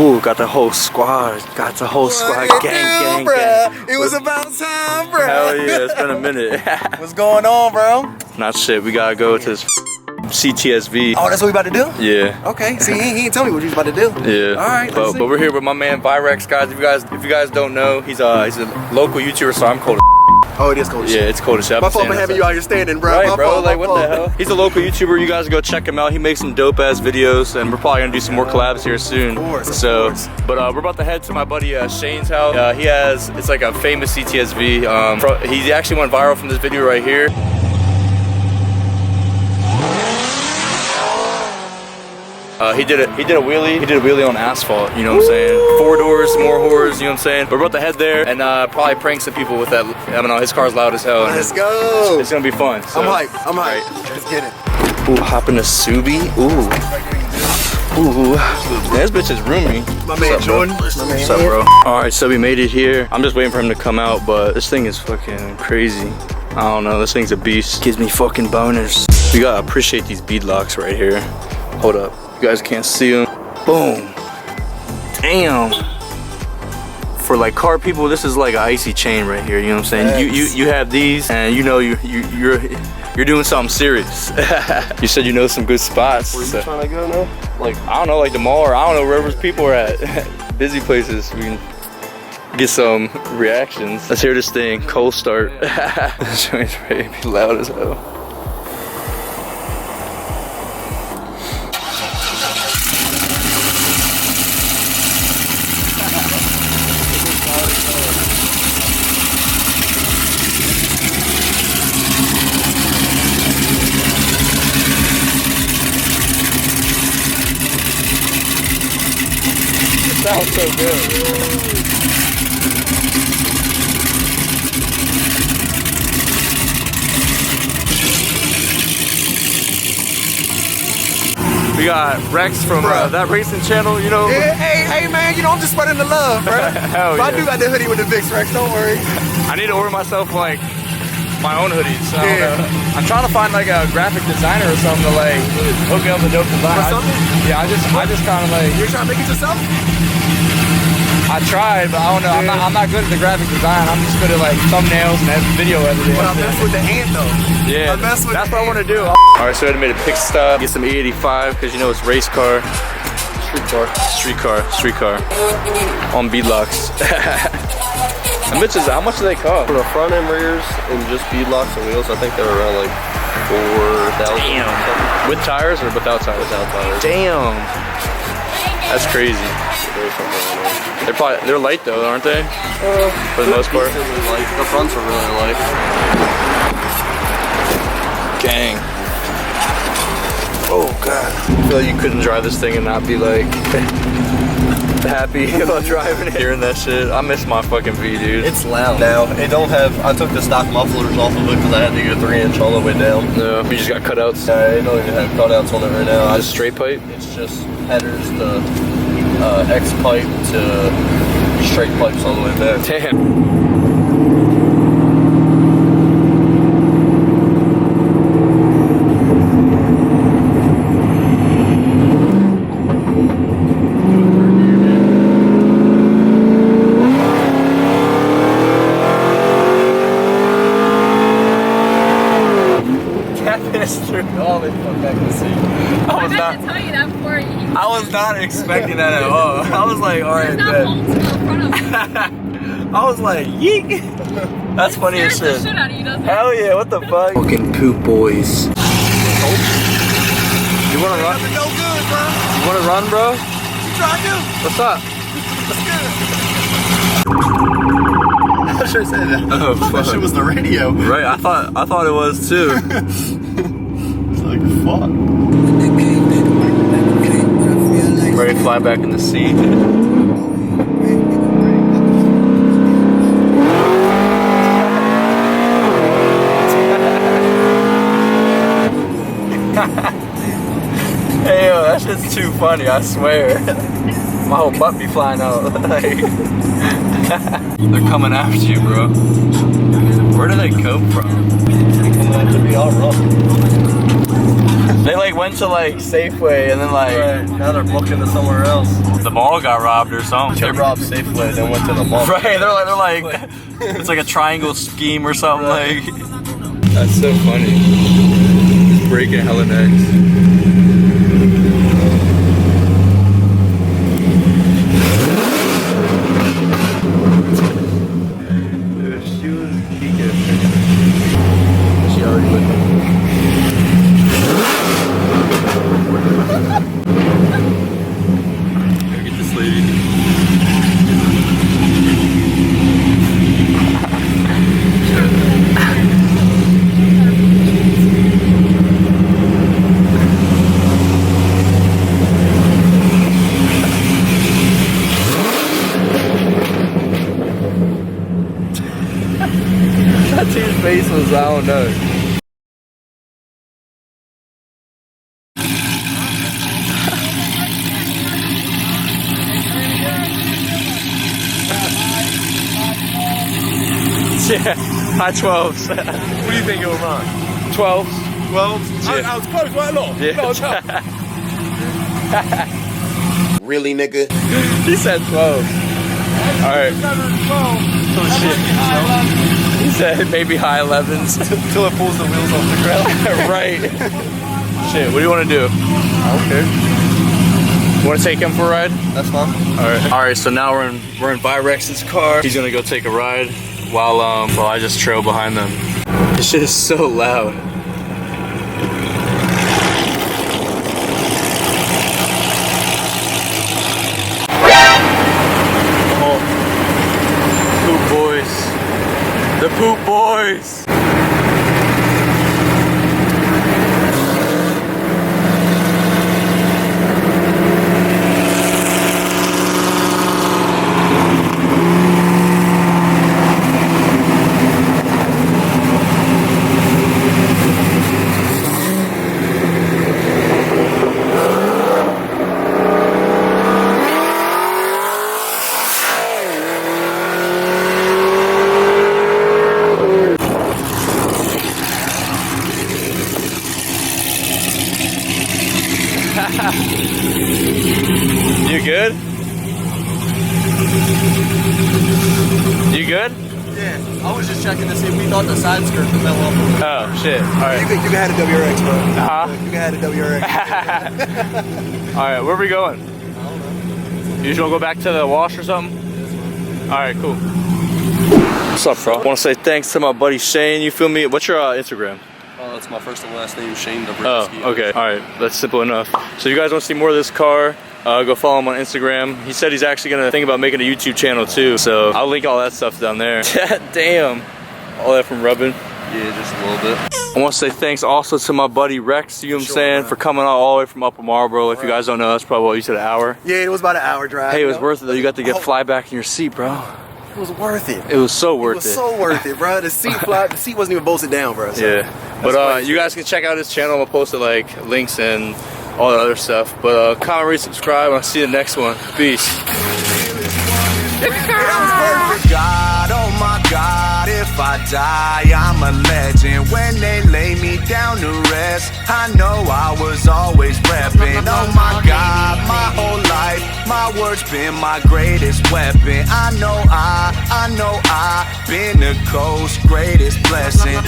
Ooh, got the whole squad. Got the whole squad. Gang. It was about time, bro. Hell yeah, it's been a minute. What's going on, bro? Not shit. We gotta go to this CTS-V. Oh, that's what we about to do? Yeah. Okay. See, he ain't tell me what you was about to do. Yeah. All right. But we're here with my man vixrex, guys. If you guys don't know, he's a local YouTuber, so I'm cold. Oh, it is cold as shit. Yeah, it's cold as shit. My fault for having you out here standing, bro. Right, my bro. fault, like, my what the fault. hell? He's a local YouTuber. You guys go check him out. He makes some dope ass videos, and we're probably gonna do some more collabs here soon. Of course. But we're about to head to my buddy Shane's house. It's like a famous CTS-V. He actually went viral from this video right here. He did a wheelie on asphalt, you know what I'm saying? 4 doors, more horrors, you know what I'm saying? We're about to head there and probably prank some people with that. I don't know, his car's loud as hell. Let's go. It's gonna be fun. So. I'm hyped. Right. Let's get it. Ooh, hop in the Subi. Ooh. This bitch is roomy. My man Jordan. What's up, bro? Alright, so we made it here. I'm just waiting for him to come out, but this thing is fucking crazy. I don't know, this thing's a beast. Gives me fucking boners. You gotta appreciate these bead locks right here. Hold up. You guys can't see them. Boom. Damn. For like car people, this is like an icy chain right here. You know what I'm saying? Yes. You have these, and you know you're doing something serious. You said you know some good spots. Where you trying to go now? Like I don't know, like the mall, or I don't know wherever people are at. Busy places. We can get some reactions. Let's hear this thing. Cold start. This joint's ready to be loud as hell. Sounds so good. We got Rex from that racing channel, you know. Yeah, hey man, you know I'm just spreading the love, bro. Hell but yeah. I do got the hoodie with the vixrex, don't worry. I need to order myself like my own hoodies. So I don't know. I'm trying to find like a graphic designer or something to like hook up a dope design. Or something? Yeah, I just kind of like. You're trying to make it yourself? I tried, but I don't know. Yeah. I'm not good at the graphic design. I'm just good at like thumbnails and video editing. But I mess with the ant though. Yeah, that's what I want to do. All right, so I made a pit stop. Get some E85 because you know it's race car. Street car. On beadlocks. And bitches, how much do they cost? For the front and rears and just beadlocks and wheels, I think they're around like 4,000. Damn. With tires or without tires? Without tires. Damn. That's crazy. They're light though, aren't they? For the most part. Light. The fronts are really light. Gang. Oh god. I feel like you couldn't drive this thing and not be like happy about driving it. Hearing that shit. I miss my fucking V, dude. It's loud. Now, it don't have, I took the stock mufflers off of it because I had to get a 3-inch all the way down. No, you just got cutouts. It don't even have cutouts on it right now. Just straight pipe? It's just headers to X pipe to straight pipes all the way back. Damn. I was not expecting that at all. I was like, alright, bet. I was like, yeek. That's funny as shit. Shit out of you, doesn't it? Hell yeah, what the fuck? Fucking poop boys. You wanna run? No good, bro. You wanna run, bro? You try to? What's up? I should have said that. Oh, fuck. That shit was the radio. Right, I thought it was too. It's like, fuck. Ready to fly back in the seat. Hey yo, that shit's too funny, I swear. My whole butt be flying out. They're coming after you, bro. Where do they come from? They come out to be all rough. They like went to like Safeway and then like Right. Now they're booking to somewhere else. the mall got robbed or something. They robbed Safeway, then went to the mall. Right, they're like it's like a triangle scheme or something. Right. Like that's so funny. Just breaking hella necks. She was peeking. She already with me. Gotta get this lady. That dude's face was, I don't know. Yeah, high 12s. What do you think it was on? 12s. 12? Yeah. I was close, right? No. Yeah. No. Really, nigga? He said 12. Alright. Oh shit. He said maybe high 11s. Until it pulls the wheels off the ground. Right. Shit, what do you want to do? I don't care. You want to take him for a ride? That's fine. Alright, so now we're in Virex's car. He's gonna go take a ride while I just trail behind them. This shit is so loud. Oh. Poop boys. The poop boys. You good? You good? Yeah, I was just checking to see if we thought the side skirt fell off. Oh shit. Alright. You can have a WRX, bro. Uh-huh. You can have a WRX. Alright, where are we going? I don't know. You just wanna go back to the wash or something? Alright, cool. What's up, bro? I wanna say thanks to my buddy Shane, you feel me? What's your Instagram? It's my first and last name, Shane the Oh, okay. Alright, that's simple enough. So if you guys wanna see more of this car, go follow him on Instagram. He said he's actually gonna think about making a YouTube channel too, so I'll link all that stuff down there. Damn. All that from Revving. Yeah, just a little bit. I want to say thanks also to my buddy Rex, you know what I'm saying, for coming out all the way from Upper Marlboro. If you guys don't know, that's probably what you said, an hour. Yeah, it was about an hour drive. Hey, it was worth it though. You got to get fly back in your seat, bro. It was worth it. It was so worth It was so worth it, bro. The seat wasn't even bolted down, bro. So. Yeah. But you guys can check out his channel. I'll post like links and all that other stuff. But comment, rate, subscribe, and I'll see you in the next one. Peace. God, oh my God, if I die, I'm a legend. When they lay me down to rest, I know I was always repping. Oh my God, my whole life, my words been my greatest weapon. I know I've been the coast's greatest blessing.